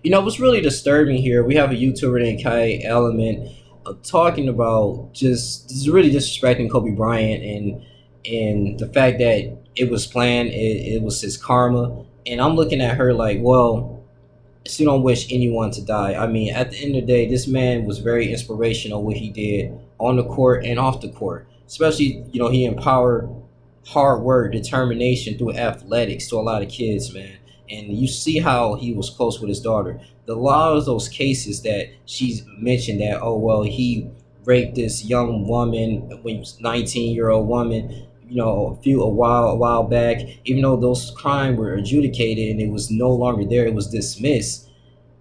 What's really disturbing here, we have a YouTuber named Kai Element talking about just really disrespecting Kobe Bryant and the fact that it was planned, it was his karma. And I'm looking at her like, well, she don't wish anyone to die. I mean, at the end of the day, this man was very inspirational what he did on the court and off the court. Especially, he empowered hard work, determination through athletics to a lot of kids, man. And you see how he was close with his daughter. A lot of those cases that she's mentioned that, oh well, he raped this young woman when he was 19-year-old woman, a while back, even though those crimes were adjudicated and it was no longer there, it was dismissed.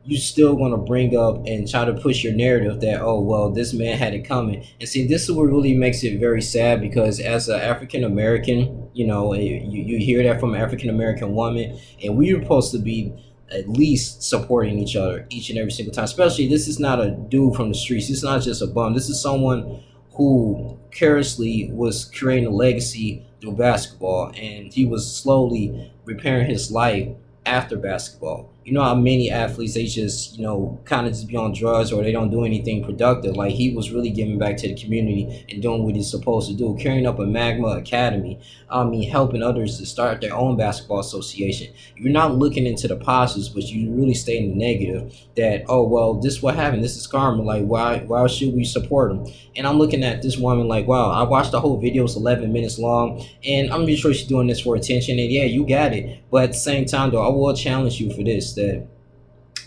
You still want to bring up and try to push your narrative that, oh well, this man had it coming. And see, this is what really makes it very sad, because as an African American, you hear that from an African American woman, and we're supposed to be at least supporting each other each and every single time. Especially, this is not a dude from the streets, this is not just a bum, this is someone who carelessly was creating a legacy through basketball, and he was slowly repairing his life after basketball. You know how many athletes, they just, kind of just be on drugs or they don't do anything productive. Like, he was really giving back to the community and doing what he's supposed to do, carrying up a Magma Academy. I mean, helping others to start their own basketball association. You're not looking into the positives, but you really stay in the negative. That, oh well, this what happened. This is karma. Like, why should we support him? And I'm looking at this woman like, wow. I watched the whole video. It's 11 minutes long, and I'm pretty sure she's doing this for attention. And yeah, you got it. But at the same time, though, I will challenge you for this. That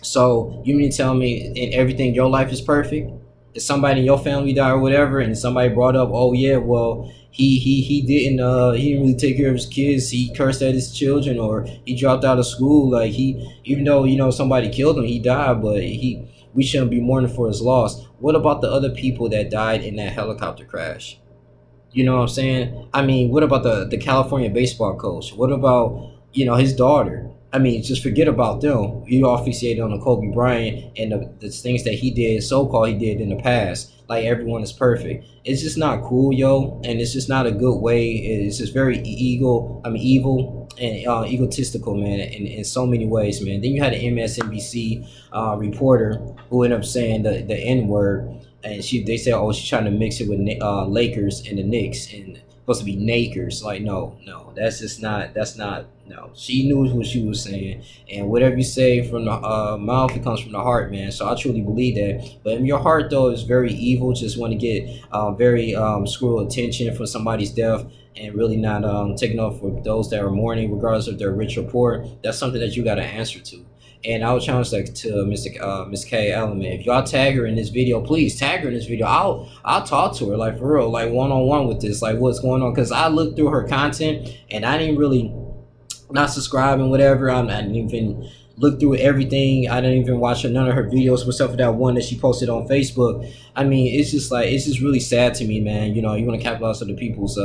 so you mean to tell me in everything your life is perfect? If somebody in your family died or whatever, and somebody brought up, oh yeah, well he didn't really take care of his kids. He cursed at his children, or he dropped out of school. Like, he, even though somebody killed him, he died, but we shouldn't be mourning for his loss. What about the other people that died in that helicopter crash? You know what I'm saying? I mean, what about the California baseball coach? What about, his daughter? I mean, just forget about them. You all fixated on the Kobe Bryant and the things that he did, so-called he did in the past. Like, everyone is perfect. It's just not cool, yo, and it's just not a good way. It's just very evil and egotistical, man, in so many ways, man. Then you had an MSNBC reporter who ended up saying the N word, and they said, oh, she's trying to mix it with Lakers and the Knicks, and supposed to be Nakers. Like, no, that's not. No, she knew what she was saying, and whatever you say from the mouth, it comes from the heart, man. So I truly believe that. But in your heart, though, is very evil. Just want to get very screw attention for somebody's death, and really not taking off for those that are mourning, regardless if they're rich or poor. That's something that you got to answer to. And I would challenge that to Miss K Element. If y'all tag her in this video, please tag her in this video. I'll talk to her, like, for real, like, one on one with this, like, what's going on. Because I looked through her content and I didn't really, not subscribing, whatever. I didn't even look through everything. I didn't even watch none of her videos, except for that one that she posted on Facebook. I mean, it's just like, it's just really sad to me, man. You want to capitalize on the people's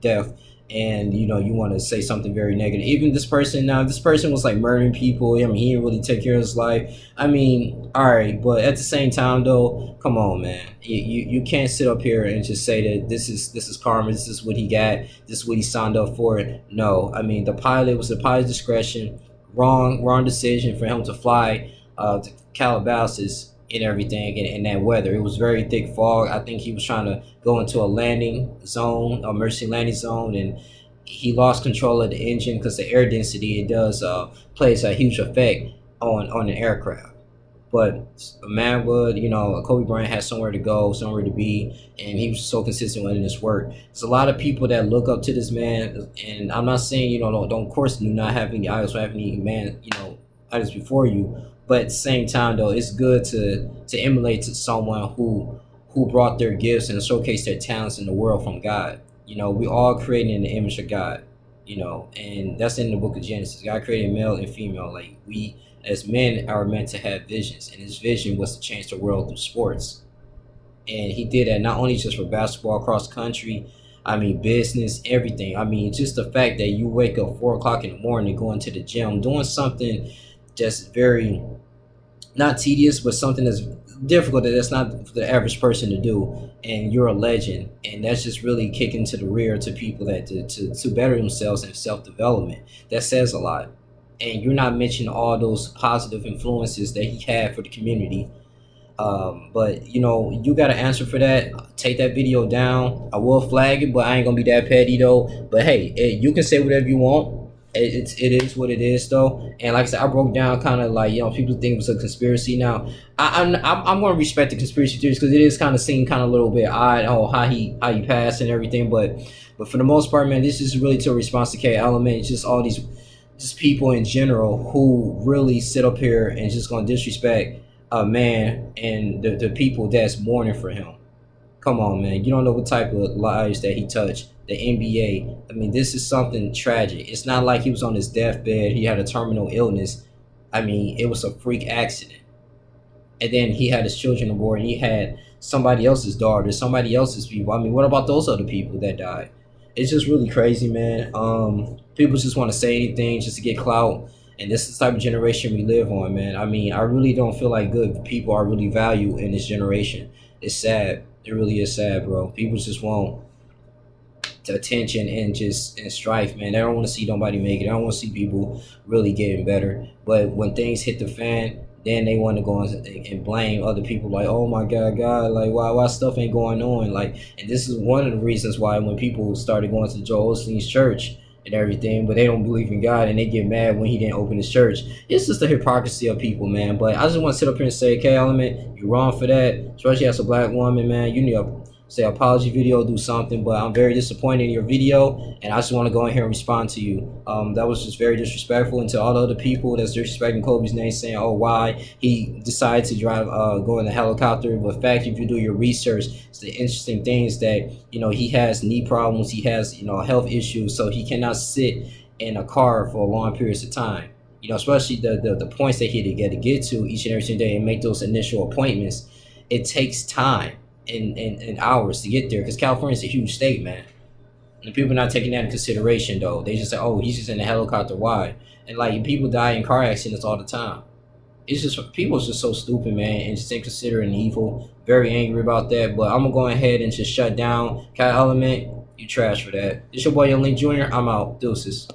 death, and you want to say something very negative. Even this person, now this person was like murdering people. I mean, he didn't really take care of his life. I mean, all right, but at the same time, though, come on, man. You can't sit up here and just say that this is karma. This is what he got. This is what he signed up for. No, I mean, the pilot was the pilot's discretion. Wrong decision for him to fly to Calabasas and everything in that weather. It was very thick fog. I think he was trying to go into a landing zone, a emergency landing zone, and he lost control of the engine, because the air density, it does plays a huge effect on an aircraft. But a man would, Kobe Bryant had somewhere to go, somewhere to be, and he was so consistent with his work. There's a lot of people that look up to this man, and I'm not saying, don't, of course, do not have any idols or have any man, idols before you. But at the same time, though, it's good to emulate to someone who brought their gifts and showcased their talents in the world from God. We all created in the image of God, and that's in the book of Genesis. God created male and female. Like, we as men are meant to have visions, and his vision was to change the world through sports. And he did that not only just for basketball, cross country, I mean, business, everything. I mean, just the fact that you wake up 4 o'clock in the morning, going to the gym, doing something just very not tedious, but something that's difficult, that's not for the average person to do, and you're a legend. And that's just really kicking to the rear to people that to better themselves and self-development. That says a lot. and you're not mentioning all those positive influences that he had for the community. But you know, you got to answer for that. Take that video down. I will flag it, but I ain't gonna be that petty though. But hey, you can say whatever you want. It is what it is though. And like I said, I broke down kind of like, you know, people think it was a conspiracy. Now I'm gonna respect the conspiracy theories because it is kind of seem kind of a little bit odd, oh, how he passed and everything. But for the most part, man, this is really to a response to K Element. It's just all these just people in general who really sit up here and just gonna disrespect a man and the people that's mourning for him. Come on, man. You don't know what type of lives that he touched. The NBA. I mean, this is something tragic. It's not like he was on his deathbed. He had a terminal illness. I mean, it was a freak accident. And then he had his children aboard, and he had somebody else's daughter, somebody else's people. I mean, what about those other people that died? It's just really crazy, man. People just want to say anything just to get clout, and this is the type of generation we live on, man. I mean, I really don't feel like good people are really valued in this generation. It's sad. It really is sad, bro. People just want attention and just and strife, man. They don't want to see nobody make it. They don't want to see people really getting better. But when things hit the fan, then they want to go and blame other people. Like, oh my God, like why stuff ain't going on? Like, and this is one of the reasons why when people started going to Joel Osteen's church and everything, but they don't believe in God and they get mad when he didn't open his church. It's just the hypocrisy of people, man. But I just want to sit up here and say, K Element, you're wrong for that. Especially as a black woman, man. You need to say apology video, do something. But I'm very disappointed in your video, and I just want to go in here and respond to you. That was just very disrespectful, and to all the other people that's disrespecting Kobe's name, saying, oh, why he decided to drive go in the helicopter. But in fact, if you do your research, it's the interesting thing is that, you know, he has knee problems, he has, you know, health issues, so he cannot sit in a car for long periods of time. You know, especially the points that he had to get to each and every single day and make those initial appointments. It takes time and hours to get there because California is a huge state, man. And people are not taking that into consideration, though. They just say, oh, he's just in a helicopter. Why? And like, people die in car accidents all the time. It's just, people is just so stupid, man, and just inconsiderate and evil. Very angry about that. But I'm gonna go ahead and just shut down Cat Element. You trash for that. It's your boy Young Link Jr. I'm out. Deuces.